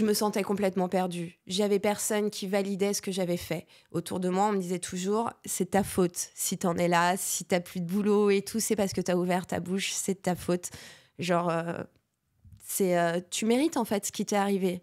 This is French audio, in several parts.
je me sentais complètement perdue. J'avais personne qui validait ce que j'avais fait. Autour de moi, on me disait toujours, c'est ta faute. Si t'en es là, si t'as plus de boulot et tout, c'est parce que t'as ouvert ta bouche, c'est de ta faute. Genre, tu mérites en fait ce qui t'est arrivé.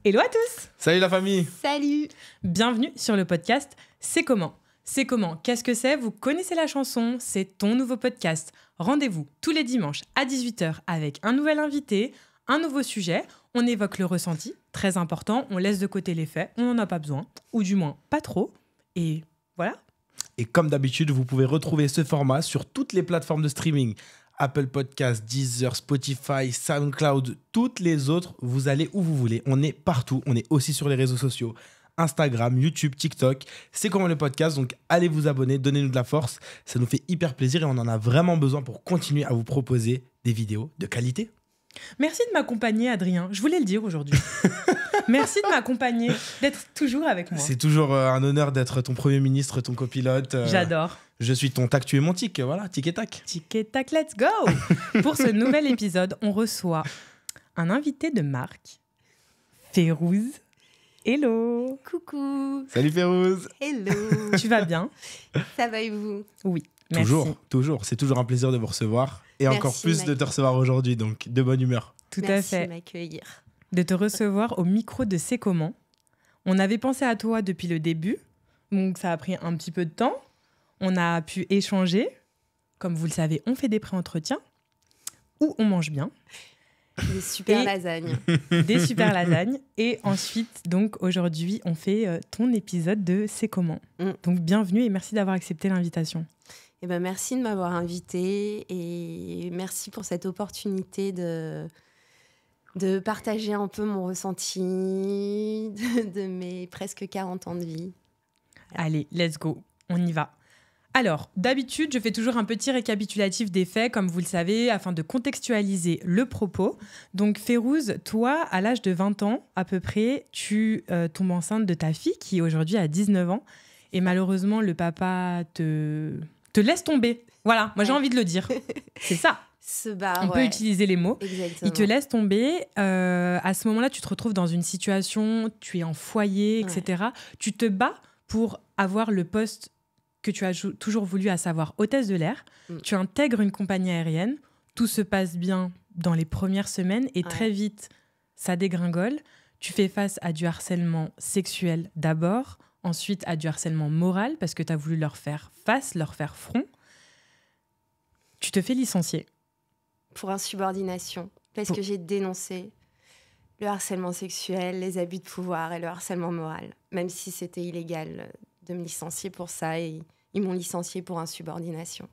Hello à tous! Salut la famille! Salut! Bienvenue sur le podcast C'est comment? C'est comment? Qu'est-ce que c'est? Vous connaissez la chanson, c'est ton nouveau podcast. Rendez-vous tous les dimanches à 18h avec un nouvel invité, un nouveau sujet. On évoque le ressenti, très important. On laisse de côté les faits, on n'en a pas besoin, ou du moins pas trop. Et voilà. Et comme d'habitude, vous pouvez retrouver ce format sur toutes les plateformes de streaming. Apple Podcasts, Deezer, Spotify, SoundCloud, toutes les autres, vous allez où vous voulez. On est partout, on est aussi sur les réseaux sociaux. Instagram, YouTube, TikTok, c'est comment le podcast, donc allez vous abonner, donnez-nous de la force, ça nous fait hyper plaisir et on en a vraiment besoin pour continuer à vous proposer des vidéos de qualité. Merci de m'accompagner, Adrien. Je voulais le dire aujourd'hui. Merci de m'accompagner, d'être toujours avec moi. C'est toujours un honneur d'être ton premier ministre, ton copilote. J'adore. Je suis ton tac, tu es mon tic, voilà, tic et tac. Tic et tac, let's go! Pour ce nouvel épisode, on reçoit un invité de marque, Férouz. Hello! Coucou! Salut Férouz! Hello! Tu vas bien? Ça va et vous? Oui, merci. Toujours. C'est toujours un plaisir de vous recevoir. Et Merci, encore plus de te recevoir aujourd'hui, donc de bonne humeur. Tout Merci à fait. de m'accueillir. De te recevoir au micro de C'est comment. On avait pensé à toi depuis le début, donc ça a pris un petit peu de temps. On a pu échanger. Comme vous le savez, on fait des pré-entretiens où on mange bien. Des super lasagnes. Des super lasagnes. Et ensuite, donc aujourd'hui, on fait ton épisode de C'est comment. Donc bienvenue et merci d'avoir accepté l'invitation. Eh ben, merci de m'avoir invitée et merci pour cette opportunité de partager un peu mon ressenti de mes presque 40 ans de vie. Allez, let's go, on y va. Alors, d'habitude, je fais toujours un petit récapitulatif des faits, comme vous le savez, afin de contextualiser le propos. Donc, Férouz, toi, à l'âge de 20 ans, à peu près, tu tombes enceinte de ta fille, qui aujourd'hui a 19 ans. Et malheureusement, le papa te laisse tomber. Voilà, moi j'ai envie de le dire. C'est ça. On peut utiliser les mots. Exactement. Il te laisse tomber. À ce moment-là, tu te retrouves dans une situation, tu es en foyer, etc. Tu te bats pour avoir le poste que tu as toujours voulu, à savoir hôtesse de l'air. Tu intègres une compagnie aérienne. Tout se passe bien dans les premières semaines et très vite, ça dégringole. Tu fais face à du harcèlement sexuel d'abord, ensuite à du harcèlement moral parce que tu as voulu leur faire face, leur faire front. Tu te fais licencier. Pour insubordination, parce que j'ai dénoncé le harcèlement sexuel, les abus de pouvoir et le harcèlement moral, même si c'était illégal de me licencier pour ça et ils m'ont licencié pour insubordination.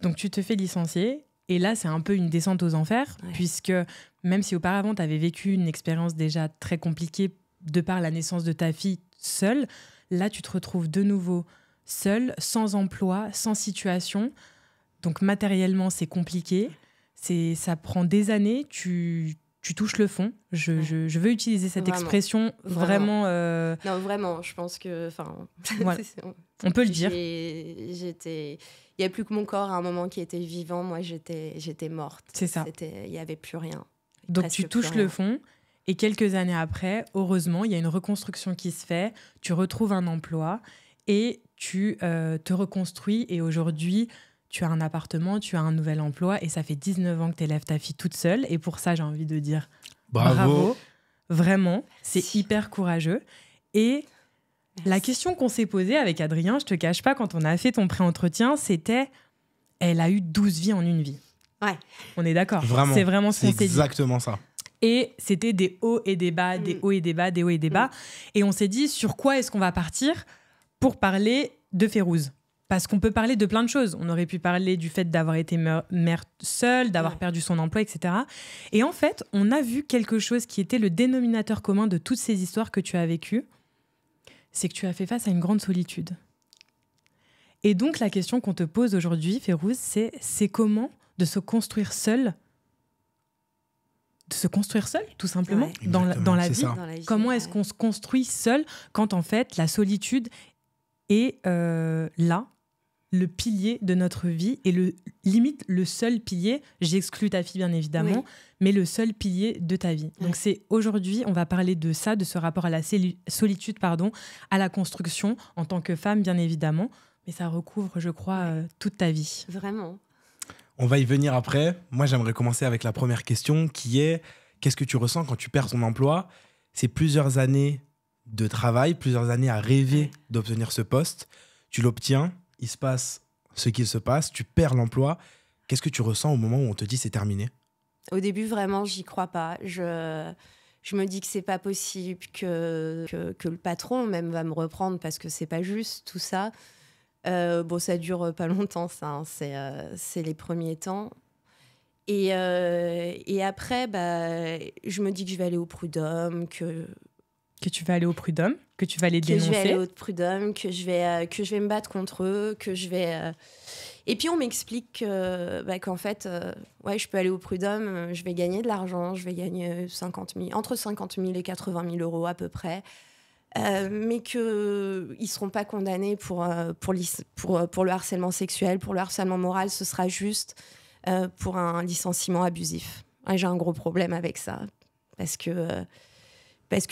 Donc tu te fais licencier et là c'est un peu une descente aux enfers puisque même si auparavant tu avais vécu une expérience déjà très compliquée de par la naissance de ta fille seule, là tu te retrouves de nouveau seule, sans emploi, sans situation. Donc matériellement c'est compliqué, ça prend des années, tu touches le fond. Je veux utiliser cette expression vraiment. Non, vraiment, je pense que... Voilà. On peut le dire. Il n'y a plus que mon corps à un moment qui était vivant. Moi, j'étais morte. C'est ça. Il n'y avait plus rien. Donc tu touches le fond et quelques années après, heureusement, il y a une reconstruction qui se fait. Tu retrouves un emploi et tu te reconstruis. Et aujourd'hui, tu as un appartement, tu as un nouvel emploi et ça fait 19 ans que tu élèves ta fille toute seule. Et pour ça, j'ai envie de dire bravo. Vraiment, c'est hyper courageux. Et la question qu'on s'est posée avec Adrien, je te cache pas, quand on a fait ton pré-entretien, c'était elle a eu 12 vies en une vie. Ouais. On est d'accord. Vraiment. C'est vraiment ce qu'on s'est dit. Exactement ça. Et c'était des hauts et des bas, des hauts et des bas, des hauts et des bas. Et on s'est dit, sur quoi est-ce qu'on va partir pour parler de Férouz ? Parce qu'on peut parler de plein de choses. On aurait pu parler du fait d'avoir été mère seule, d'avoir perdu son emploi, etc. Et en fait, on a vu quelque chose qui était le dénominateur commun de toutes ces histoires que tu as vécues. C'est que tu as fait face à une grande solitude. Et donc, la question qu'on te pose aujourd'hui, Férouz, c'est comment de se construire seule, tout simplement, dans la vie. Comment est-ce qu'on se construit seul quand, en fait, la solitude est là, le pilier de notre vie et limite le seul pilier, j'exclus ta fille bien évidemment, mais le seul pilier de ta vie. Donc c'est aujourd'hui, on va parler de ça, de ce rapport à la solitude, à la construction en tant que femme bien évidemment, mais ça recouvre, je crois, toute ta vie. Vraiment. On va y venir après. Moi, j'aimerais commencer avec la première question qui est qu'est-ce que tu ressens quand tu perds ton emploi ? C'est plusieurs années de travail, plusieurs années à rêver d'obtenir ce poste. Tu l'obtiens. Il se passe ce qu'il se passe, tu perds l'emploi. Qu'est-ce que tu ressens au moment où on te dit c'est terminé ? Au début, vraiment, j'y crois pas. Je me dis que c'est pas possible, que le patron même va me reprendre parce que c'est pas juste tout ça. Bon, ça dure pas longtemps, ça. Hein. C'est les premiers temps. Et après, je me dis que je vais aller au prud'homme, que tu vas aller au prud'homme, que tu vas les dénoncer. Que je vais aller au prud'homme, que je vais me battre contre eux, que je vais... Et puis on m'explique qu'en fait, je peux aller au prud'homme, je vais gagner de l'argent, je vais gagner entre 50 000 et 80 000 euros à peu près, mais qu'ils ne seront pas condamnés pour le harcèlement sexuel, pour le harcèlement moral, ce sera juste pour un licenciement abusif. Et j'ai un gros problème avec ça, parce que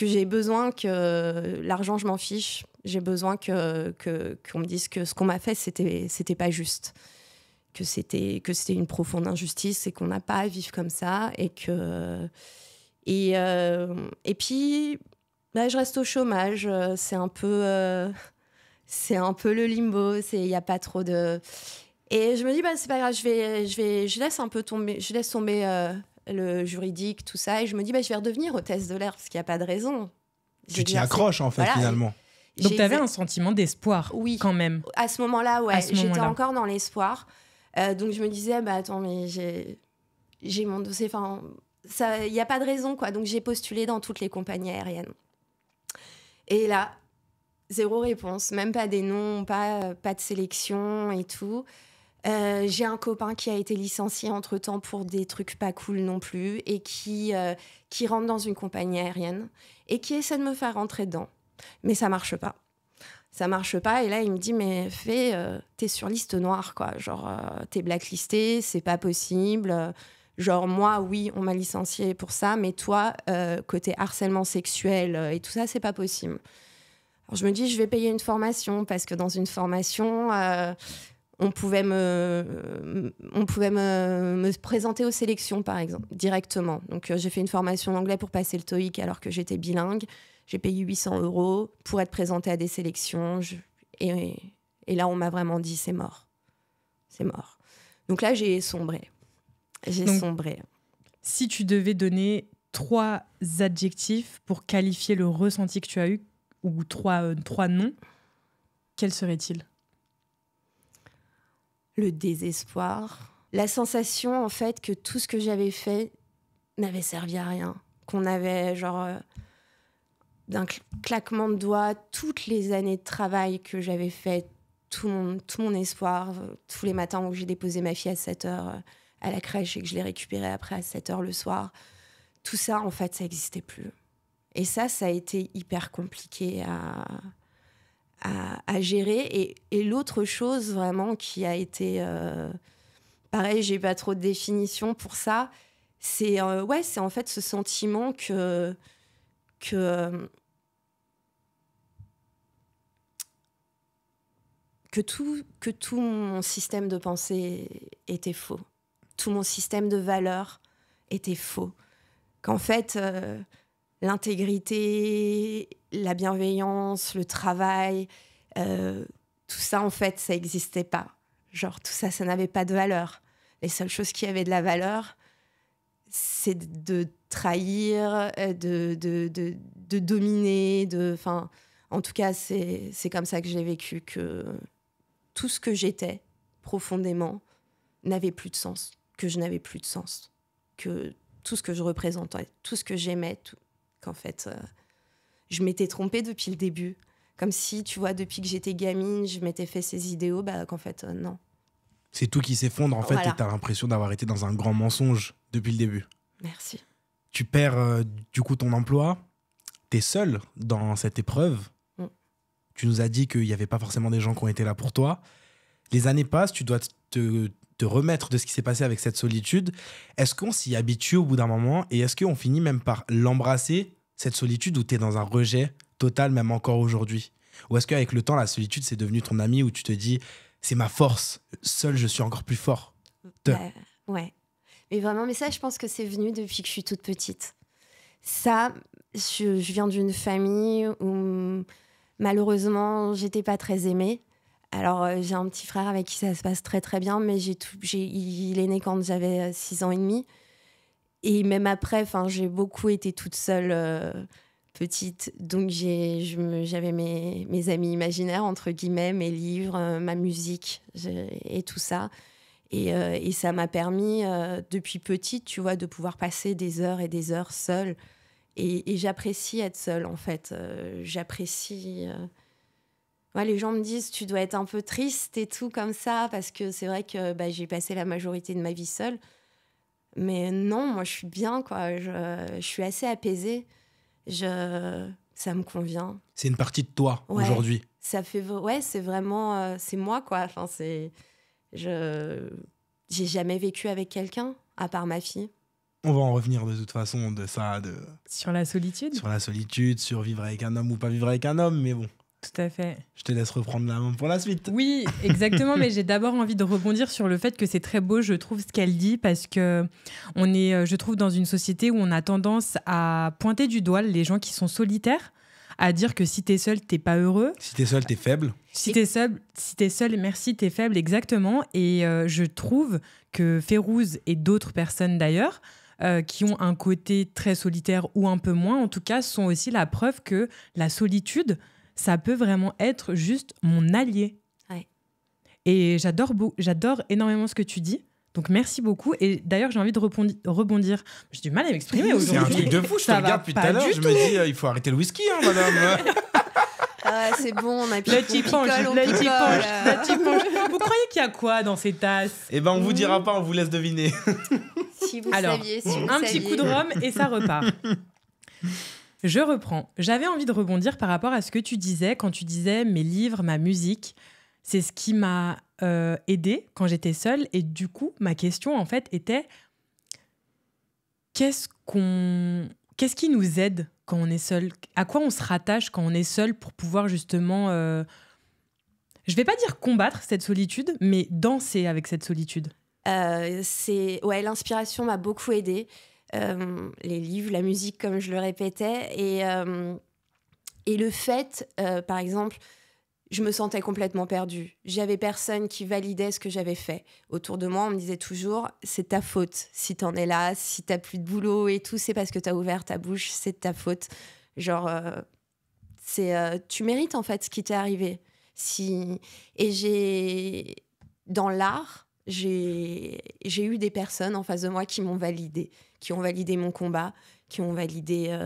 j'ai besoin que l'argent, je m'en fiche. J'ai besoin qu'on me dise que ce qu'on m'a fait, c'était pas juste. Que c'était une profonde injustice et qu'on n'a pas à vivre comme ça. Et puis, je reste au chômage. C'est un peu le limbo. Il n'y a pas trop de... Et je me dis, c'est pas grave, je laisse un peu tomber... Je laisse tomber... le juridique, tout ça, et je me dis je vais redevenir hôtesse de l'air parce qu'il n'y a pas de raison. Tu t'y accroches en fait, finalement. Donc tu avais un sentiment d'espoir, quand même. À ce moment-là, j'étais encore dans l'espoir. Donc je me disais, attends, mais j'ai mon dossier, il n'y a pas de raison, quoi. Donc j'ai postulé dans toutes les compagnies aériennes. Et là, zéro réponse, même pas des noms, pas de sélection et tout. J'ai un copain qui a été licencié entre-temps pour des trucs pas cool non plus et qui rentre dans une compagnie aérienne et qui essaie de me faire rentrer dedans. Mais ça marche pas. Ça marche pas. Et là, il me dit, mais t'es sur liste noire, quoi. Genre, t'es blacklisté, c'est pas possible. Genre, moi, oui, on m'a licencié pour ça, mais toi, côté harcèlement sexuel et tout ça, c'est pas possible. Alors, je me dis, je vais payer une formation parce que dans une formation... on pouvait me présenter aux sélections, par exemple, directement. Donc, j'ai fait une formation en anglais pour passer le TOEIC alors que j'étais bilingue. J'ai payé 800 € pour être présentée à des sélections. Et là, on m'a vraiment dit, c'est mort. C'est mort. Donc là, j'ai sombré. Si tu devais donner 3 adjectifs pour qualifier le ressenti que tu as eu, ou 3 noms, quels seraient-ils ? Le désespoir, la sensation en fait que tout ce que j'avais fait n'avait servi à rien, qu'on avait d'un claquement de doigts toutes les années de travail que j'avais fait, tout mon espoir, tous les matins où j'ai déposé ma fille à 7h à la crèche et que je l'ai récupérée après à 7h le soir, tout ça en fait ça n'existait plus. Et ça a été hyper compliqué à gérer. Et l'autre chose vraiment qui a été... pareil, j'ai pas trop de définition pour ça. C'est en fait ce sentiment que tout mon système de pensée était faux. Tout mon système de valeurs était faux. Qu'en fait... l'intégrité, la bienveillance, le travail, tout ça, en fait, ça n'existait pas. Genre, tout ça, ça n'avait pas de valeur. Les seules choses qui avaient de la valeur, c'est de trahir, de dominer, en tout cas, c'est comme ça que j'ai vécu, que tout ce que j'étais profondément n'avait plus de sens, que je n'avais plus de sens, que tout ce que je représentais, tout ce que j'aimais, qu'en fait, je m'étais trompée depuis le début. Comme si, tu vois, depuis que j'étais gamine, je m'étais fait ces idéaux, qu'en fait, non. C'est tout qui s'effondre, en fait, Voilà. et t'as l'impression d'avoir été dans un grand mensonge depuis le début. Merci. Tu perds, du coup, ton emploi. T'es seule dans cette épreuve. Tu nous as dit qu'il n'y avait pas forcément des gens qui ont été là pour toi. Les années passent, tu dois te remettre de ce qui s'est passé avec cette solitude. Est-ce qu'on s'y habitue au bout d'un moment et est-ce qu'on finit même par l'embrasser, cette solitude, ou t'es dans un rejet total, même encore aujourd'hui? Ou est-ce qu'avec le temps, la solitude, c'est devenu ton ami où tu te dis, c'est ma force, seul, je suis encore plus fort? Ouais. Mais vraiment, mais ça, je pense que c'est venu depuis que je suis toute petite. Ça, je viens d'une famille où, malheureusement, j'étais pas très aimée. Alors, j'ai un petit frère avec qui ça se passe très, très bien, mais il est né quand j'avais 6 ans et demi. Et même après, j'ai beaucoup été toute seule petite. Donc, j'avais mes amis imaginaires, entre guillemets, mes livres, ma musique et tout ça. Et ça m'a permis, depuis petite, tu vois, de pouvoir passer des heures et des heures seule. Et j'apprécie être seule, en fait. J'apprécie... Ouais, les gens me disent, tu dois être un peu triste et tout comme ça, parce que c'est vrai que j'ai passé la majorité de ma vie seule. Mais non, moi, je suis bien, quoi. Je suis assez apaisée. Ça me convient. C'est une partie de toi, aujourd'hui. Ça fait... Ouais, c'est vraiment... c'est moi, quoi. J'ai jamais vécu avec quelqu'un, à part ma fille. On va en revenir de toute façon de ça. Sur la solitude ? Sur la solitude, sur vivre avec un homme ou pas vivre avec un homme, mais bon. Tout à fait. Je te laisse reprendre la main pour la suite. Oui, exactement, mais j'ai d'abord envie de rebondir sur le fait que c'est très beau, je trouve, ce qu'elle dit, parce que on est, je trouve, dans une société où on a tendance à pointer du doigt les gens qui sont solitaires, à dire que si t'es seul, t'es pas heureux. Si t'es seul, t'es faible. Si t'es seul, merci, t'es faible, exactement. Et je trouve que Férouz et d'autres personnes d'ailleurs, qui ont un côté très solitaire ou un peu moins, en tout cas, sont aussi la preuve que la solitude, ça peut vraiment être juste mon allié. Ouais. Et j'adore énormément ce que tu dis. Donc, merci beaucoup. Et d'ailleurs, j'ai envie de rebondir. J'ai du mal à m'exprimer aujourd'hui. C'est un truc de fou. Je te regarde depuis tout à l'heure. Je me dis, il faut arrêter le whisky, hein, madame. C'est bon, on a le petit punch. Vous croyez qu'il y a quoi dans ces tasses? Eh ben, on vous dira pas, on vous laisse deviner. Si vous saviez. Petit coup de rhum et ça repart. Je reprends. J'avais envie de rebondir par rapport à ce que tu disais quand tu disais mes livres, ma musique. C'est ce qui m'a aidée quand j'étais seule. Et du coup, ma question, en fait, était qu'est-ce qui nous aide quand on est seul? À quoi on se rattache quand on est seul pour pouvoir justement... je vais pas dire combattre cette solitude, mais danser avec cette solitude. L'inspiration m'a beaucoup aidée. Les livres, la musique, comme je le répétais. Et le fait, par exemple, je me sentais complètement perdue. J'avais personne qui validait ce que j'avais fait. Autour de moi, on me disait toujours, c'est ta faute. Si t'en es là, si t'as plus de boulot et tout, c'est parce que t'as ouvert ta bouche, c'est de ta faute. Genre, tu mérites en fait ce qui t'est arrivé. Dans l'art, j'ai eu des personnes en face de moi qui m'ont validée, qui ont validé mon combat, qui ont validé...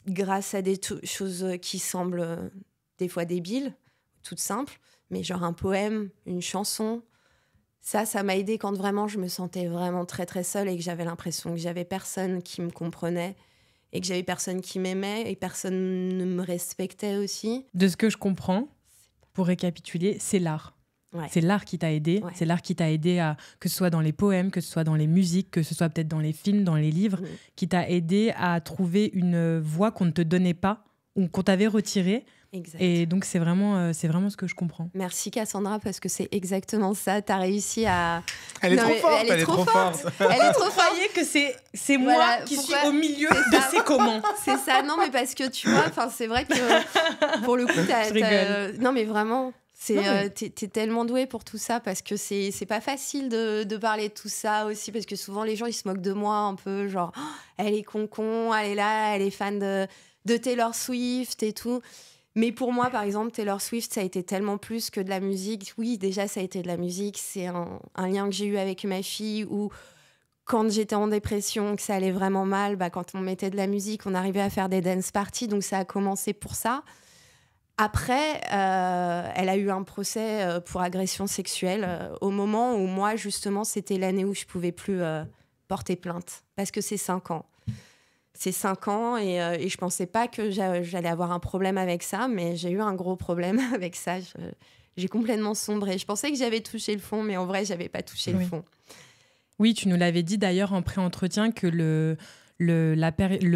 grâce à des choses qui semblent des fois débiles, toutes simples, mais genre un poème, une chanson, ça m'a aidée quand vraiment je me sentais vraiment très très seule et que j'avais l'impression que j'avais personne qui me comprenait et que j'avais personne qui m'aimait et personne ne me respectait aussi. De ce que je comprends, pour récapituler, c'est l'art. Ouais. C'est l'art qui t'a aidé. Ouais. C'est l'art qui t'a aidé à, que ce soit dans les poèmes, que ce soit dans les musiques, que ce soit peut-être dans les films, dans les livres, qui t'a aidé à trouver une voie qu'on ne te donnait pas ou qu'on t'avait retirée. Exact. Et donc, c'est vraiment ce que je comprends. Merci Cassandra, parce que c'est exactement ça. Tu as réussi à... Elle est trop forte. Elle est trop forte. Vous croyez que c'est moi qui suis au milieu de ces comment. C'est ça. Non, mais parce que tu vois, c'est vrai que pour le coup, non, mais vraiment... T'es tellement douée pour tout ça, parce que c'est pas facile de parler de tout ça aussi, parce que souvent les gens ils se moquent de moi un peu, genre elle est con, elle est là, elle est fan de Taylor Swift et tout, Mais pour moi, par exemple, Taylor Swift, ça a été tellement plus que de la musique. Oui, déjà, ça a été de la musique. C'est un lien que j'ai eu avec ma fille où, quand j'étais en dépression, que ça allait vraiment mal, quand on mettait de la musique, on arrivait à faire des dance parties. Donc, ça a commencé pour ça. Après, elle a eu un procès pour agression sexuelle au moment où moi, justement, c'était l'année où je ne pouvais plus porter plainte. Parce que c'est 5 ans. C'est 5 ans et je ne pensais pas que j'allais avoir un problème avec ça, mais j'ai eu un gros problème avec ça. J'ai complètement sombré. Je pensais que j'avais touché le fond, mais en vrai, je n'avais pas touché le fond. Oui, tu nous l'avais dit d'ailleurs en pré-entretien que le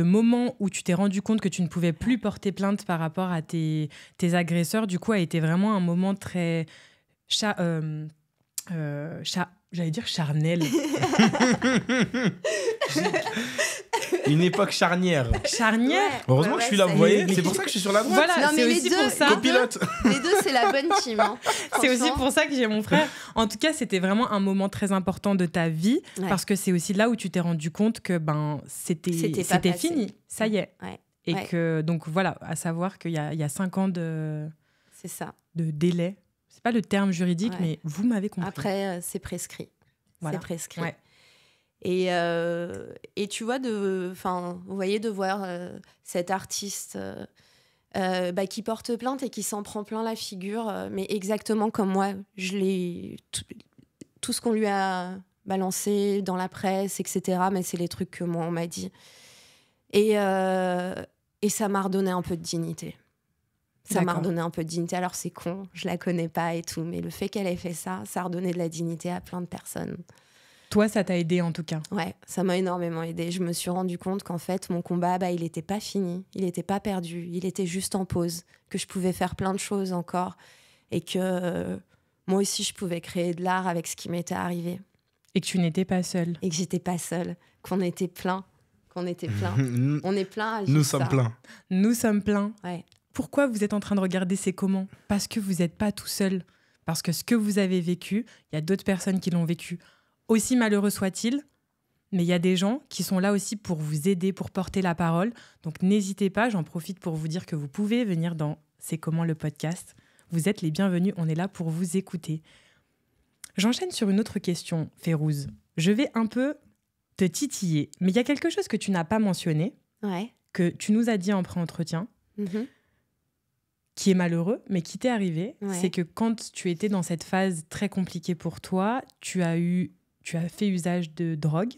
moment où tu t'es rendu compte que tu ne pouvais plus porter plainte par rapport à tes agresseurs, du coup, a été vraiment un moment très... j'allais dire charnel. Une époque charnière. Charnière. Heureusement que je suis là, vous voyez. C'est pour ça que je suis sur la droite. Voilà, non, mais c'est aussi pour ça. Copilote. Les deux, c'est la bonne team. Hein. C'est aussi pour ça que j'ai mon frère. En tout cas, c'était vraiment un moment très important de ta vie parce que c'est aussi là où tu t'es rendu compte que c'était fini. Ça y est. Ouais. Et que, donc voilà, à savoir qu'il y a 5 ans c'est ça. de délai. C'est pas le terme juridique, mais vous m'avez compris. Après, c'est prescrit. Voilà. C'est prescrit. Ouais. Et tu vois, vous voyez, de voir cet artiste qui porte plainte et qui s'en prend plein la figure, mais exactement comme moi, tout ce qu'on lui a balancé dans la presse, etc., mais c'est les trucs que moi, on m'a dit. Et ça m'a redonné un peu de dignité. Ça m'a redonné un peu de dignité. Alors, c'est con, je la connais pas et tout, mais le fait qu'elle ait fait ça, ça a redonné de la dignité à plein de personnes. Toi, ça t'a aidé en tout cas. Ouais, ça m'a énormément aidé. Je me suis rendu compte qu'en fait, mon combat, il n'était pas fini, il n'était pas perdu, il était juste en pause, que je pouvais faire plein de choses encore et que moi aussi, je pouvais créer de l'art avec ce qui m'était arrivé. Et que tu n'étais pas seule. Et que j'étais pas seule, qu'on était plein. On est plein à Nous sommes pleins. Nous sommes pleins. Ouais. Pourquoi vous êtes en train de regarder C'est comment ? Parce que vous n'êtes pas tout seul. Parce que ce que vous avez vécu, il y a d'autres personnes qui l'ont vécu. Aussi malheureux soit-il, mais il y a des gens qui sont là aussi pour vous aider, pour porter la parole. Donc n'hésitez pas, j'en profite pour vous dire que vous pouvez venir dans C'est comment le podcast. Vous êtes les bienvenus, on est là pour vous écouter. J'enchaîne sur une autre question, Férouz. Je vais un peu te titiller, mais il y a quelque chose que tu n'as pas mentionné, que tu nous as dit en pré-entretien, qui est malheureux, mais qui t'est arrivé. C'est que quand tu étais dans cette phase très compliquée pour toi, tu as fait usage de drogue.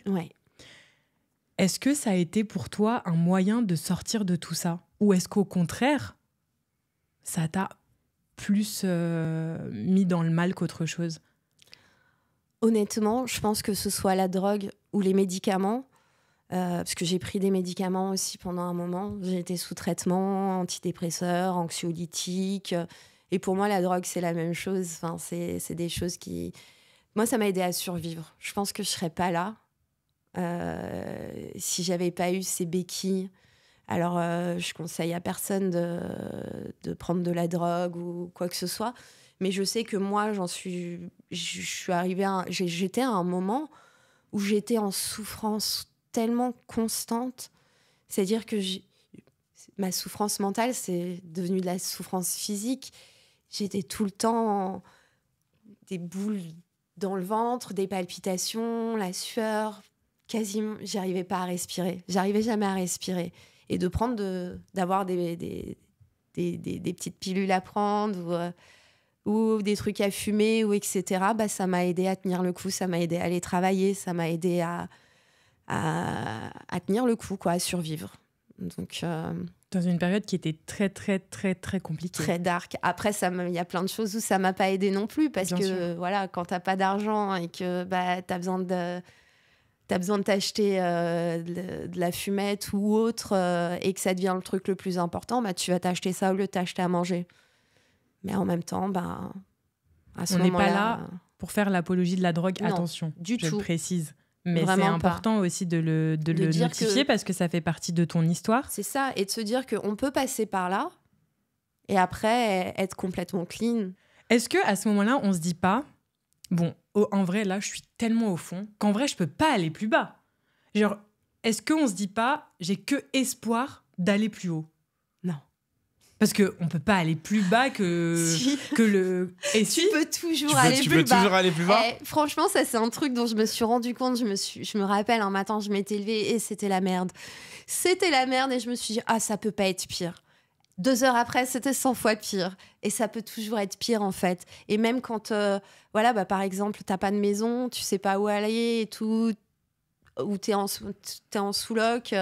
Est-ce que ça a été pour toi un moyen de sortir de tout ça ? Ou est-ce qu'au contraire, ça t'a plus mis dans le mal qu'autre chose ? Honnêtement, je pense que ce soit la drogue ou les médicaments, parce que j'ai pris des médicaments aussi pendant un moment. J'ai été sous traitement, antidépresseur, anxiolytique. Et pour moi, la drogue, c'est la même chose. Enfin, c'est des choses qui... Moi, ça m'a aidé à survivre. Je pense que je ne serais pas là si je n'avais pas eu ces béquilles. Alors, je conseille à personne de prendre de la drogue ou quoi que ce soit. Mais je sais que moi, je suis arrivée j'étais à un moment où j'étais en souffrance tellement constante. C'est-à-dire que ma souffrance mentale, c'est devenu de la souffrance physique. J'étais tout le temps des boules dans le ventre, des palpitations, la sueur. Quasiment, j'arrivais pas à respirer. J'arrivais jamais à respirer. Et d'avoir des petites pilules à prendre ou des trucs à fumer, ou etc., ça m'a aidé à tenir le coup, ça m'a aidé à aller travailler, ça m'a aidé à tenir le coup, à survivre. Donc, dans une période qui était très, très, très, très compliquée. Très dark. Après, il y a plein de choses où ça m'a pas aidé non plus, parce que voilà, quand t'as pas d'argent et que t'as besoin de t'acheter de la fumette ou autre, et que ça devient le truc le plus important, tu vas t'acheter ça au lieu de t'acheter à manger. Mais en même temps, à ce moment-là... On n'est pas là pour faire l'apologie de la drogue, non, attention, du tout. Je précise. Mais vraiment c'est important aussi de le notifier parce que ça fait partie de ton histoire. C'est ça, et de se dire qu'on peut passer par là et après être complètement clean. Est-ce qu'à ce moment-là, on se dit pas, en vrai, là, je suis tellement au fond qu'en vrai, je peux pas aller plus bas. Genre, est-ce qu'on se dit pas, j'ai que espoir d'aller plus haut ? Non. Parce qu'on peut pas aller plus bas que, Si. que le... Et si Tu peux toujours aller plus bas. toujours aller plus bas. Franchement, ça, c'est un truc dont je me suis rendu compte. Je me rappelle, un matin, je m'étais levée et c'était la merde. C'était la merde et je me suis dit, ça peut pas être pire. 2 heures après, c'était 100 fois pire. Et ça peut toujours être pire, en fait. Et même quand, par exemple, t'as pas de maison, tu sais pas où aller et tout, ou t'es en sous-loc,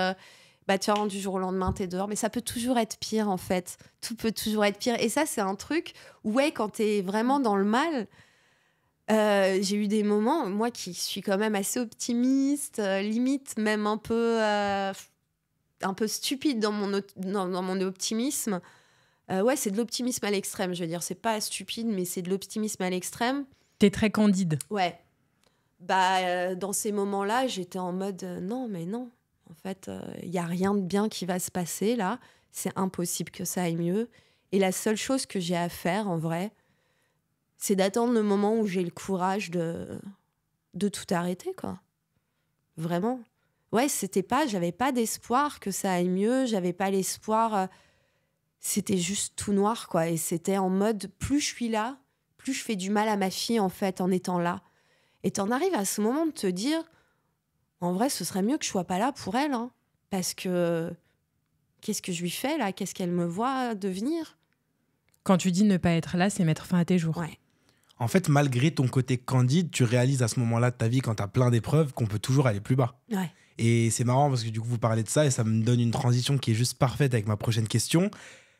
tiens, du jour au lendemain, t'es dehors. Mais ça peut toujours être pire, en fait. Tout peut toujours être pire. Et ça, c'est un truc où, quand t'es vraiment dans le mal, j'ai eu des moments, moi qui suis quand même assez optimiste, limite même un peu stupide dans mon optimisme. C'est de l'optimisme à l'extrême, je veux dire. C'est pas stupide, mais c'est de l'optimisme à l'extrême. T'es très candide. Ouais. Dans ces moments-là, j'étais en mode non, mais non. En fait, il n'y a rien de bien qui va se passer là. C'est impossible que ça aille mieux. Et la seule chose que j'ai à faire, en vrai, c'est d'attendre le moment où j'ai le courage de tout arrêter, quoi. Vraiment. Ouais, j'avais pas d'espoir que ça aille mieux. J'avais pas l'espoir. C'était juste tout noir, quoi. Et c'était en mode, plus je suis là, plus je fais du mal à ma fille, en fait, en étant là. Et t'en arrives à ce moment de te dire... En vrai, ce serait mieux que je sois pas là pour elle, hein, parce que qu'est-ce que je lui fais là ? Qu'est-ce qu'elle me voit devenir ? Quand tu dis ne pas être là, c'est mettre fin à tes jours. Ouais. En fait, malgré ton côté candide, tu réalises à ce moment-là de ta vie, quand tu as plein d'épreuves, qu'on peut toujours aller plus bas. Ouais. Et c'est marrant parce que du coup, vous parlez de ça et ça me donne une transition qui est juste parfaite avec ma prochaine question.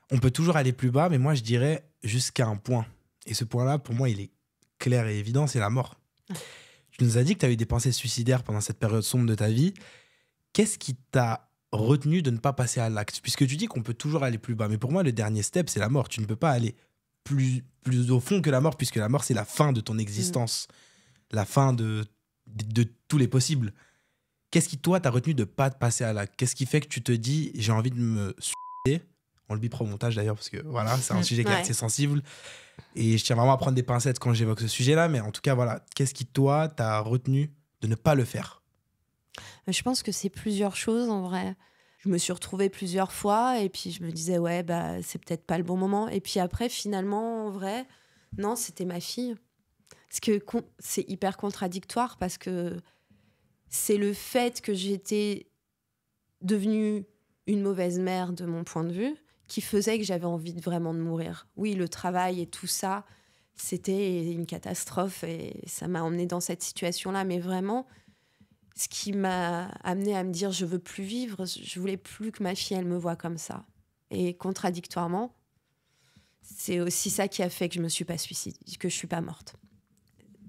On peut toujours aller plus bas, mais moi, je dirais jusqu'à un point. Et ce point-là, pour moi, il est clair et évident, c'est la mort. Ouais. Tu nous as dit que tu as eu des pensées suicidaires pendant cette période sombre de ta vie. Qu'est-ce qui t'a retenu de ne pas passer à l'acte ? Puisque tu dis qu'on peut toujours aller plus bas. Mais pour moi, le dernier step, c'est la mort. Tu ne peux pas aller plus au fond que la mort, puisque la mort, c'est la fin de ton existence. La fin de tous les possibles. Qu'est-ce qui, toi, t'a retenu de ne pas te passer à l'acte ? Qu'est-ce qui fait que tu te dis, j'ai envie de me suicider ? On le bipera au montage d'ailleurs, parce que voilà, c'est un sujet qui est assez sensible. Et je tiens vraiment à prendre des pincettes quand j'évoque ce sujet-là. Mais en tout cas, voilà, qu'est-ce qui, toi, t'a retenu de ne pas le faire ? Je pense que c'est plusieurs choses, en vrai. Je me suis retrouvée plusieurs fois et puis je me disais, c'est peut-être pas le bon moment. Et puis après, finalement, en vrai, non, c'était ma fille. Parce que c'est hyper contradictoire parce que c'est le fait que j'étais devenue une mauvaise mère de mon point de vue qui faisait que j'avais envie vraiment de mourir. Oui, le travail et tout ça, c'était une catastrophe et ça m'a emmenée dans cette situation-là. Mais vraiment, ce qui m'a amenée à me dire je veux plus vivre, je voulais plus que ma fille, elle me voie comme ça. Et contradictoirement, c'est aussi ça qui a fait que je me suis pas suicidée, que je suis pas morte.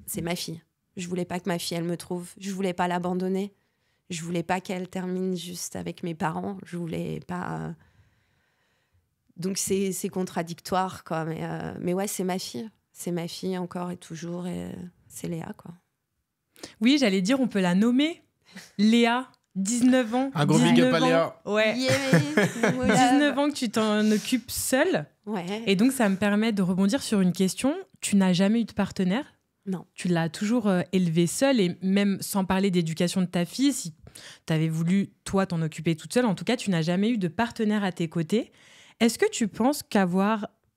C'est ma fille. Je voulais pas que ma fille, elle me trouve. Je voulais pas l'abandonner. Je voulais pas qu'elle termine juste avec mes parents. Je voulais pas... Donc c'est contradictoire, quoi. Mais ouais, c'est ma fille. C'est ma fille encore et toujours. Et c'est Léa, quoi. Oui, j'allais dire, on peut la nommer. Léa, 19 ans. Un gros big up à Léa. Ouais. Yeah, voilà. 19 ans que tu t'en occupes seule. Ouais. Et donc, ça me permet de rebondir sur une question. Tu n'as jamais eu de partenaire ? Non. Tu l'as toujours élevée seule, et même sans parler d'éducation de ta fille, si tu avais voulu, toi, t'en occuper toute seule, en tout cas, tu n'as jamais eu de partenaire à tes côtés. Est-ce que tu penses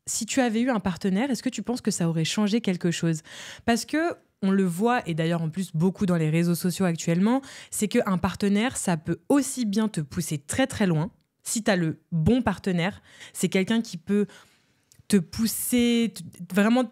si tu avais eu un partenaire, est-ce que tu penses que ça aurait changé quelque chose ? Parce que on le voit, et d'ailleurs en plus beaucoup dans les réseaux sociaux actuellement, c'est qu'un partenaire, ça peut aussi bien te pousser très très loin. Si tu as le bon partenaire, c'est quelqu'un qui peut te pousser, vraiment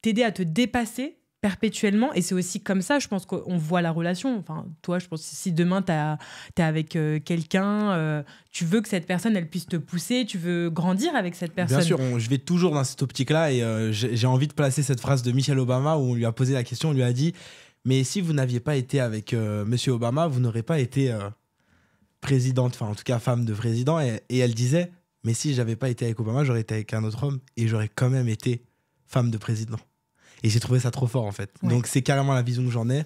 t'aider à te dépasser perpétuellement. Et c'est aussi comme ça, je pense qu'on voit la relation. Enfin, toi, je pense que si demain t'es avec quelqu'un, tu veux que cette personne, elle puisse te pousser, tu veux grandir avec cette personne. Bien sûr, je vais toujours dans cette optique-là et j'ai envie de placer cette phrase de Michelle Obama où on lui a posé la question, on lui a dit « Mais si vous n'aviez pas été avec Monsieur Obama, vous n'aurez pas été présidente, enfin en tout cas femme de président. » Et elle disait « Mais si j'avais pas été avec Obama, j'aurais été avec un autre homme et j'aurais quand même été femme de président. » Et j'ai trouvé ça trop fort, en fait. Ouais. Donc, c'est carrément la vision que j'en ai.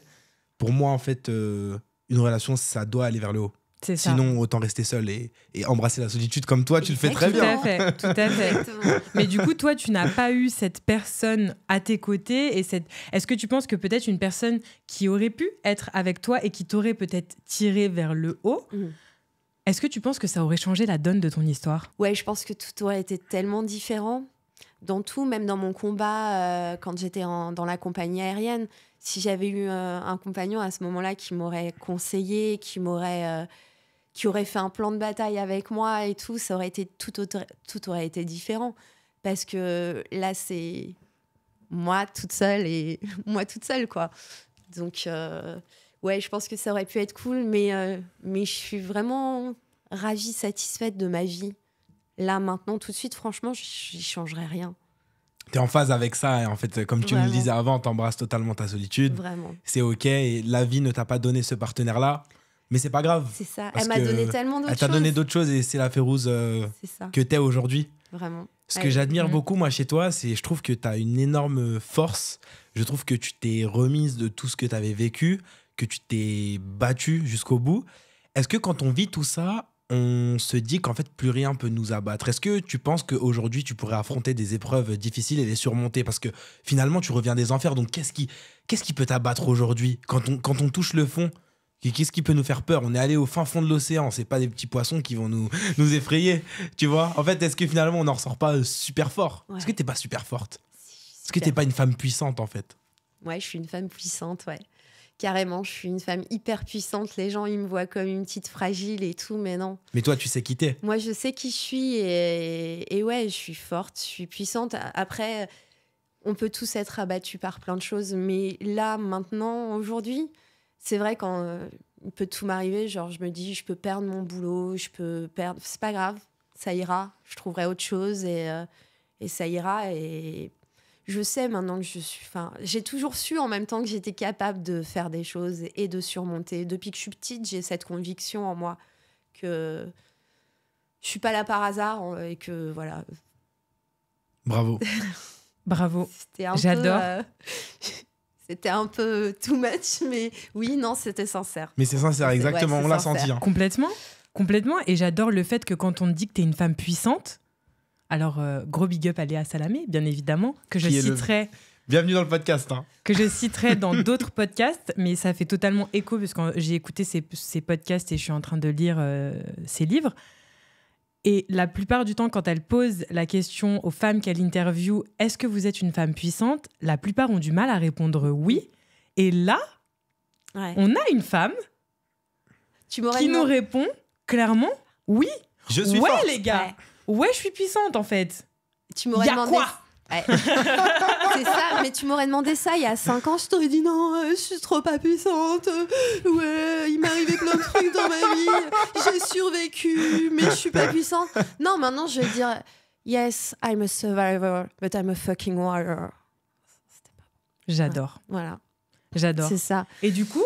Pour moi, en fait, une relation, ça doit aller vers le haut. C'est ça. Sinon, autant rester seul et embrasser la solitude comme toi, tu le fais très bien. Tout à fait. Mais du coup, toi, tu n'as pas eu cette personne à tes côtés. Est-ce que tu penses que peut-être une personne qui aurait pu être avec toi et qui t'aurait peut-être tiré vers le haut Est-ce que tu penses que ça aurait changé la donne de ton histoire ? Ouais, je pense que tout aurait été tellement différent. Dans tout, même dans mon combat, quand j'étais dans la compagnie aérienne, si j'avais eu un compagnon à ce moment-là qui m'aurait conseillé, qui aurait fait un plan de bataille avec moi et tout, ça aurait été tout aurait été différent. Parce que là, c'est moi toute seule et moi toute seule, quoi. Donc, ouais, je pense que ça aurait pu être cool, mais je suis vraiment ravie, satisfaite de ma vie. Là, maintenant, tout de suite, franchement, j'y changerais rien. T'es en phase avec ça, et en fait, comme tu me le disais avant, t'embrasses totalement ta solitude. Vraiment. C'est OK, et la vie ne t'a pas donné ce partenaire-là, mais c'est pas grave. C'est ça. Elle m'a donné tellement d'autres choses. Elle t'a donné d'autres choses, et c'est la Férouz que t'es aujourd'hui. Vraiment. Ce que j'admire beaucoup, moi, chez toi, c'est je trouve que t'as une énorme force. Je trouve que tu t'es remise de tout ce que t'avais vécu, que tu t'es battue jusqu'au bout. Est-ce que quand on vit tout ça, on se dit qu'en fait, plus rien peut nous abattre? Est-ce que tu penses qu'aujourd'hui, tu pourrais affronter des épreuves difficiles et les surmonter? Parce que finalement, tu reviens des enfers. Donc, qu'est-ce qui peut t'abattre aujourd'hui? Quand on touche le fond, qu'est-ce qui peut nous faire peur? On est allé au fin fond de l'océan. C'est pas des petits poissons qui vont nous effrayer. Tu vois? En fait, est-ce que finalement, on n'en ressort pas super fort? Est-ce que t'es pas super forte? Est-ce que t'es pas une femme puissante, en fait? Ouais, je suis une femme puissante, ouais. Carrément, je suis une femme hyper puissante. Les gens, ils me voient comme une petite fragile et tout, mais non. Mais toi, tu sais qui t'es. Moi, je sais qui je suis et ouais, je suis forte, je suis puissante. Après, on peut tous être abattus par plein de choses, mais là, maintenant, aujourd'hui, c'est vrai quand il peut tout m'arriver, genre je me dis, je peux perdre mon boulot, je peux perdre... C'est pas grave, ça ira. Je trouverai autre chose et ça ira et... Je sais maintenant que je suis... Enfin, j'ai toujours su en même temps que j'étais capable de faire des choses et de surmonter. Depuis que je suis petite, j'ai cette conviction en moi que je suis pas là par hasard et que voilà. Bravo. Bravo. J'adore. C'était un peu too much, mais oui, non, c'était sincère. Mais c'est sincère, exactement, on l'a senti. Hein. Complètement. Et j'adore le fait que quand on te dit que t'es une femme puissante, alors, gros big up à Léa Salamé, bien évidemment, que je citerai... Bienvenue dans le podcast. Hein. Que je citerai dans d'autres podcasts, mais ça fait totalement écho, parce que j'ai écouté ces podcasts et je suis en train de lire ses livres. Et la plupart du temps, quand elle pose la question aux femmes qu'elle interviewe, « Est-ce que vous êtes une femme puissante ?» La plupart ont du mal à répondre « oui ». Et là, on a une femme qui nous répond clairement « oui ». Je suis forte. Les gars. Ouais, je suis puissante, en fait. Tu m'aurais demandé... quoi C'est ça, mais tu m'aurais demandé ça il y a 5 ans, je t'aurais dit non, je suis trop pas puissante. Ouais, il m'est arrivé plein de trucs dans ma vie. J'ai survécu, mais je suis pas puissante. Non, maintenant, je vais dire yes, I'm a survivor, but I'm a fucking warrior. J'adore. Voilà. J'adore. C'est ça. Et du coup...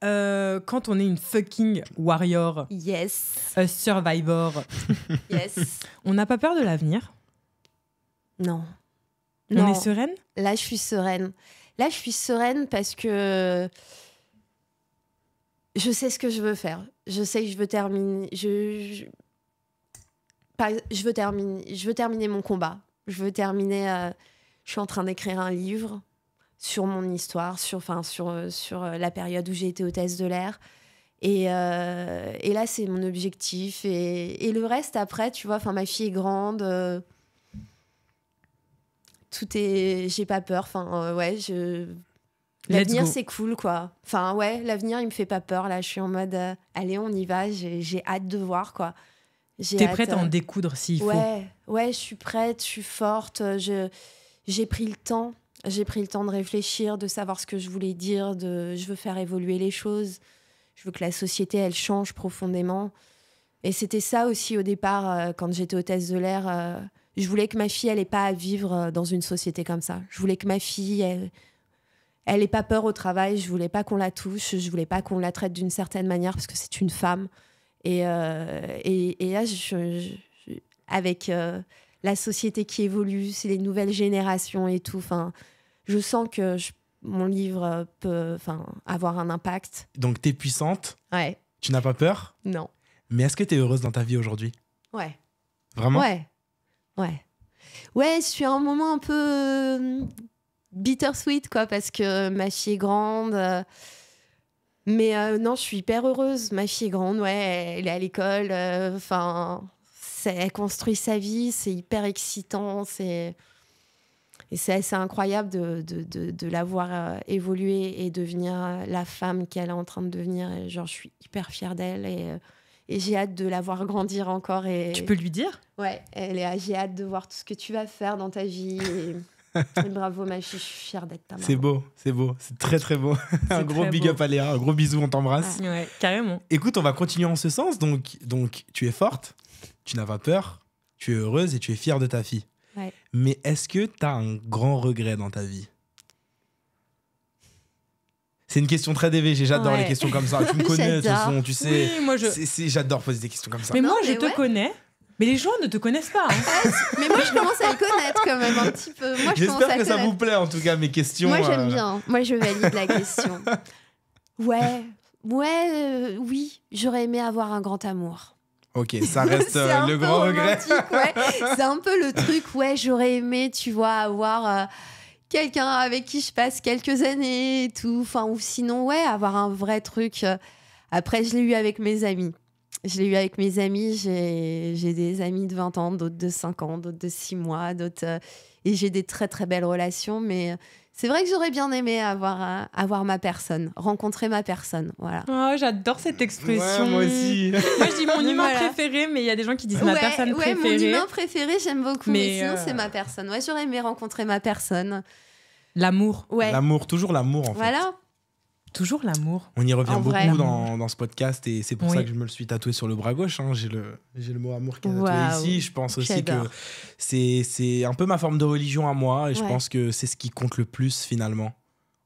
quand on est une fucking warrior, yes, a survivor, yes, on n'a pas peur de l'avenir? Non. On est sereine? Là, je suis sereine. Là, je suis sereine parce que je sais ce que je veux faire. Je sais que je veux terminer. Je veux terminer mon combat. Je veux terminer. Je suis en train d'écrire un livre sur mon histoire, sur la période où j'ai été hôtesse de l'air. Et là, c'est mon objectif. Et le reste, après, tu vois, ma fille est grande. J'ai pas peur. L'avenir, c'est cool, quoi. L'avenir, il me fait pas peur. Là, je suis en mode, allez, on y va. J'ai hâte de voir, quoi. T'es prête à en découdre s'il faut. Ouais, je suis prête, je suis forte. J'ai pris le temps. J'ai pris le temps de réfléchir, de savoir ce que je voulais dire, je veux faire évoluer les choses. Je veux que la société, elle change profondément. Et c'était ça aussi au départ, quand j'étais hôtesse de l'air. Je voulais que ma fille, elle n'ait pas à vivre dans une société comme ça. Je voulais que ma fille, elle n'ait pas peur au travail. Je voulais pas qu'on la touche. Je voulais pas qu'on la traite d'une certaine manière parce que c'est une femme. Et là, avec la société qui évolue, c'est les nouvelles générations et tout. Je sens que mon livre peut avoir un impact. Donc, t'es puissante. Ouais. Tu n'as pas peur? Non. Mais est-ce que t'es heureuse dans ta vie aujourd'hui? Ouais. Vraiment? Ouais, je suis à un moment un peu bittersweet, quoi, parce que ma fille est grande. Mais non, je suis hyper heureuse. Ma fille est grande, ouais, elle est à l'école. Elle construit sa vie, c'est hyper excitant. Et c'est assez incroyable de la voir évoluer et devenir la femme qu'elle est en train de devenir. Et genre, je suis hyper fière d'elle et j'ai hâte de la voir grandir encore. Tu peux lui dire ? Ouais, j'ai hâte de voir tout ce que tu vas faire dans ta vie. Et bravo, ma fille, je suis fière d'être ta maman. C'est beau, c'est très très beau. Un gros big up à Léa, un gros bisou, on t'embrasse. Ouais, carrément. Écoute, on va continuer en ce sens. Donc tu es forte, tu n'as pas peur, tu es heureuse et tu es fière de ta fille. Ouais. Mais est-ce que tu as un grand regret dans ta vie ? C'est une question très DVG, j'adore les questions comme ça. Tu me connais, de toute façon, tu sais. Oui, moi j'adore poser des questions comme ça. Mais moi, je te connais. Mais les gens ne te connaissent pas. Hein. Mais moi, je commence à les connaître quand même un petit peu. J'espère que ça vous plaît, en tout cas, mes questions. Moi, j'aime bien. Moi, je valide la question. Oui, j'aurais aimé avoir un grand amour. Ok, ça reste le grand regret. Ouais. C'est un peu le truc, j'aurais aimé, tu vois, avoir quelqu'un avec qui je passe quelques années et tout. Enfin, ou sinon, avoir un vrai truc. Après, je l'ai eu avec mes amis. J'ai des amis de 20 ans, d'autres de 5 ans, d'autres de 6 mois, d'autres... et j'ai des très, très belles relations, mais... C'est vrai que j'aurais bien aimé avoir ma personne, rencontrer ma personne, voilà. Oh, j'adore cette expression. Ouais, moi aussi. Moi, je dis mon humain préféré, mais il y a des gens qui disent ma personne préférée. Mon humain préféré, j'aime beaucoup, mais sinon, c'est ma personne. Ouais, j'aurais aimé rencontrer ma personne. L'amour. Ouais. L'amour, toujours l'amour, en fait. Voilà. Toujours l'amour. On y revient beaucoup dans ce podcast et c'est pour ça que je me le suis tatoué sur le bras gauche. Hein. J'ai le mot amour qui est tatoué ici. Je pense aussi que c'est un peu ma forme de religion à moi et je pense que c'est ce qui compte le plus finalement.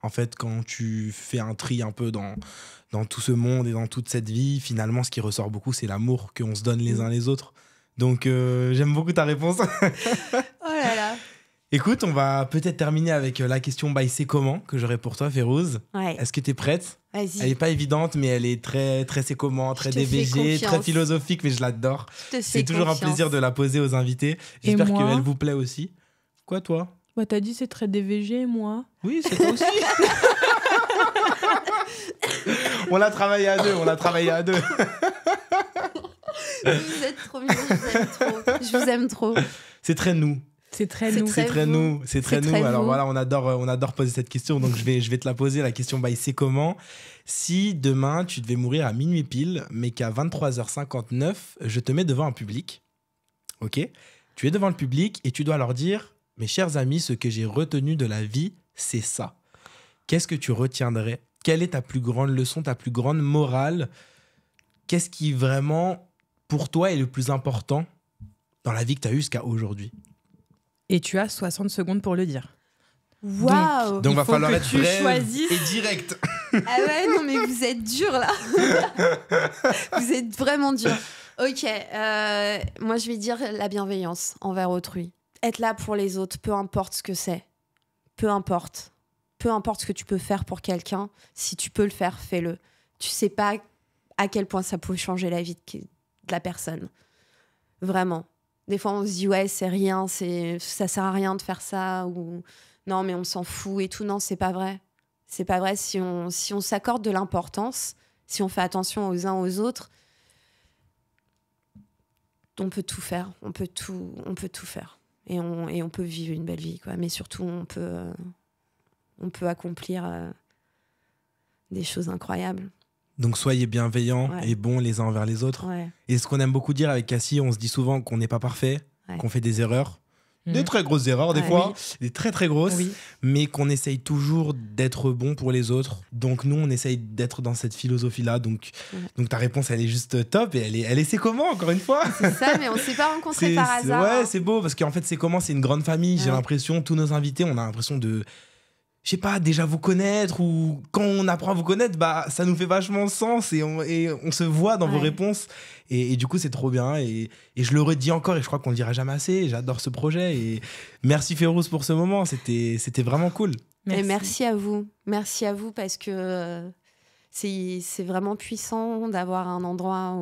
En fait, quand tu fais un tri un peu dans tout ce monde et dans toute cette vie, finalement, ce qui ressort beaucoup, c'est l'amour qu'on se donne les uns les autres. Donc, j'aime beaucoup ta réponse. Oh là là. Écoute, on va peut-être terminer avec la question « c'est comment ?» que j'aurais pour toi, Férouz. Ouais. Est-ce que tu es prête ? Vas-y. Elle n'est pas évidente, mais elle est très, très c'est comment, très DVG, très philosophique, mais je l'adore. C'est toujours un plaisir de la poser aux invités. J'espère qu'elle vous plaît aussi. Quoi, toi ? Bah, t'as dit c'est très DVG, moi. Oui, c'est toi aussi. On l'a travaillé à deux. Vous êtes trop mignons, je vous aime trop. C'est très nous. C'est très nous. C'est très nous. Alors voilà, on adore poser cette question, donc je vais te la poser. La question, c'est comment ? Si demain, tu devais mourir à minuit pile, mais qu'à 23h59, je te mets devant un public, ok ? Tu es devant le public et tu dois leur dire « Mes chers amis, ce que j'ai retenu de la vie, c'est ça. » Qu'est-ce que tu retiendrais ? Quelle est ta plus grande leçon, ta plus grande morale ? Qu'est-ce qui vraiment, pour toi, est le plus important dans la vie que tu as eue jusqu'à aujourd'hui ? Et tu as 60 secondes pour le dire. Waouh! Donc va falloir être bref choisisses... et direct. Ah ouais, non mais vous êtes dur là. Vous êtes vraiment dur. Ok, moi je vais dire la bienveillance envers autrui. Être là pour les autres, peu importe ce que c'est. Peu importe. Peu importe ce que tu peux faire pour quelqu'un. Si tu peux le faire, fais-le. Tu sais pas à quel point ça peut changer la vie de la personne. Vraiment. Des fois, on se dit, c'est rien, ça sert à rien de faire ça, ou non, mais on s'en fout et tout. Non, c'est pas vrai. C'est pas vrai. Si on s'accorde de l'importance, si on fait attention aux uns aux autres, on peut tout faire. On peut tout faire. Et on peut vivre une belle vie, quoi. Mais surtout, on peut accomplir des choses incroyables. Donc soyez bienveillants et bons les uns envers les autres. Ouais. Et ce qu'on aime beaucoup dire avec Cassie, on se dit souvent qu'on n'est pas parfait, qu'on fait des erreurs, des très grosses erreurs des fois, des très très grosses, mais qu'on essaye toujours d'être bon pour les autres. Donc nous, on essaye d'être dans cette philosophie-là. Donc ta réponse, elle est juste top et elle est c'est comment, encore une fois. C'est ça, mais on ne s'est pas rencontrés par hasard. Ouais, c'est beau parce qu'en fait, c'est comment, c'est une grande famille. J'ai l'impression, tous nos invités, on a l'impression de... je sais pas, déjà vous connaître, ou quand on apprend à vous connaître, ça nous fait vachement sens et on se voit dans vos réponses. Et du coup, c'est trop bien. Et je le redis encore et je crois qu'on le dira jamais assez. J'adore ce projet. Et merci Férouz pour ce moment. C'était vraiment cool. Merci. Et merci à vous. Merci à vous parce que c'est vraiment puissant d'avoir un endroit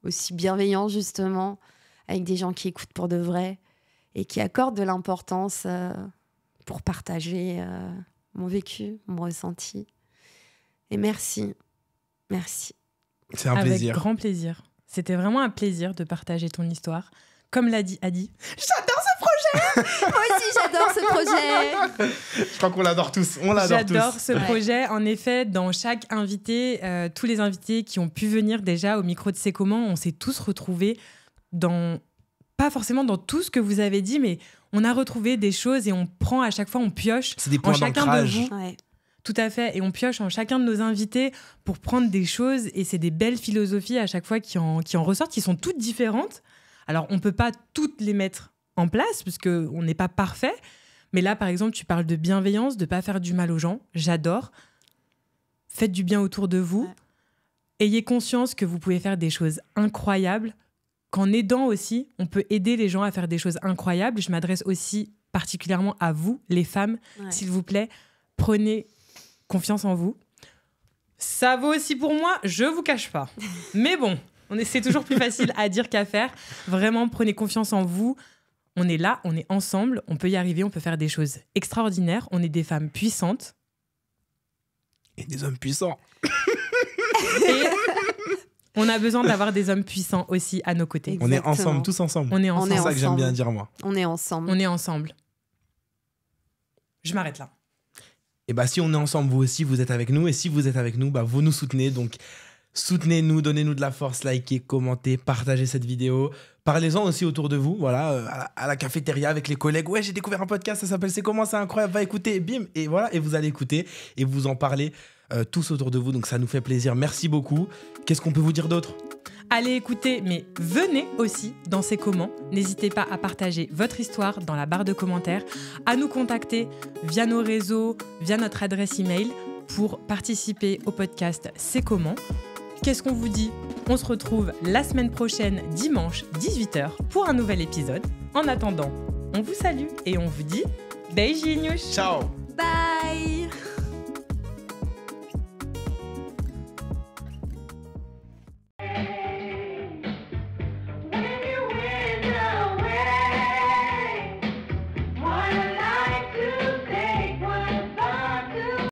aussi bienveillant, justement, avec des gens qui écoutent pour de vrai et qui accordent de l'importance pour partager mon vécu, mon ressenti. Et merci. Merci. C'est un Avec plaisir. grand plaisir. C'était vraiment un plaisir de partager ton histoire. Comme l'a dit Adi, J'adore ce projet. Moi aussi, j'adore ce projet. Je crois qu'on l'adore tous. On l'adore tous. j'adore ce projet. En effet, dans chaque invité, tous les invités qui ont pu venir déjà au micro de C'est comment, on s'est tous retrouvés dans, pas forcément dans tout ce que vous avez dit, mais on a retrouvé des choses et on prend à chaque fois, on pioche C'est des en points chacun de d'ancrage. vous. Ouais. Tout à fait. Et on pioche en chacun de nos invités pour prendre des choses. Et c'est des belles philosophies à chaque fois qui en ressortent, qui sont toutes différentes. Alors, on ne peut pas toutes les mettre en place, puisqu'on n'est pas parfait. Mais là, par exemple, tu parles de bienveillance, de ne pas faire du mal aux gens. J'adore. Faites du bien autour de vous. Ouais. Ayez conscience que vous pouvez faire des choses incroyables. Qu'en aidant aussi, on peut aider les gens à faire des choses incroyables. Je m'adresse aussi particulièrement à vous, les femmes. Ouais. S'il vous plaît, prenez confiance en vous. Ça vaut aussi pour moi, je vous cache pas. Mais bon, c'est toujours plus facile à dire qu'à faire. Vraiment, prenez confiance en vous. On est là, on est ensemble, on peut y arriver, on peut faire des choses extraordinaires. On est des femmes puissantes. Et des hommes puissants. Et on a besoin d'avoir des hommes puissants aussi à nos côtés. On est Exactement. ensemble, tous ensemble. On est On ensemble. est C'est ça que j'aime ensemble. bien dire, moi. On est ensemble. On est ensemble. Je m'arrête là. Et bah, si on est ensemble, vous aussi, vous êtes avec nous. Et si vous êtes avec nous, bah, vous nous soutenez. Donc, soutenez-nous, donnez-nous de la force, likez, commentez, partagez cette vidéo. Parlez-en aussi autour de vous, voilà, à la cafétéria avec les collègues. Ouais, j'ai découvert un podcast, ça s'appelle C'est comment, c'est incroyable, va écouter, bim. Et voilà, et vous allez écouter et vous en parlez tous autour de vous. Donc, ça nous fait plaisir. Merci beaucoup. Qu'est-ce qu'on peut vous dire d'autre ? Allez écouter, mais venez aussi dans C'est comment. N'hésitez pas à partager votre histoire dans la barre de commentaires, à nous contacter via nos réseaux, via notre adresse email pour participer au podcast C'est comment. Qu'est-ce qu'on vous dit ? On se retrouve la semaine prochaine, dimanche, 18h, pour un nouvel épisode. En attendant, on vous salue et on vous dit beijinhos. Ciao.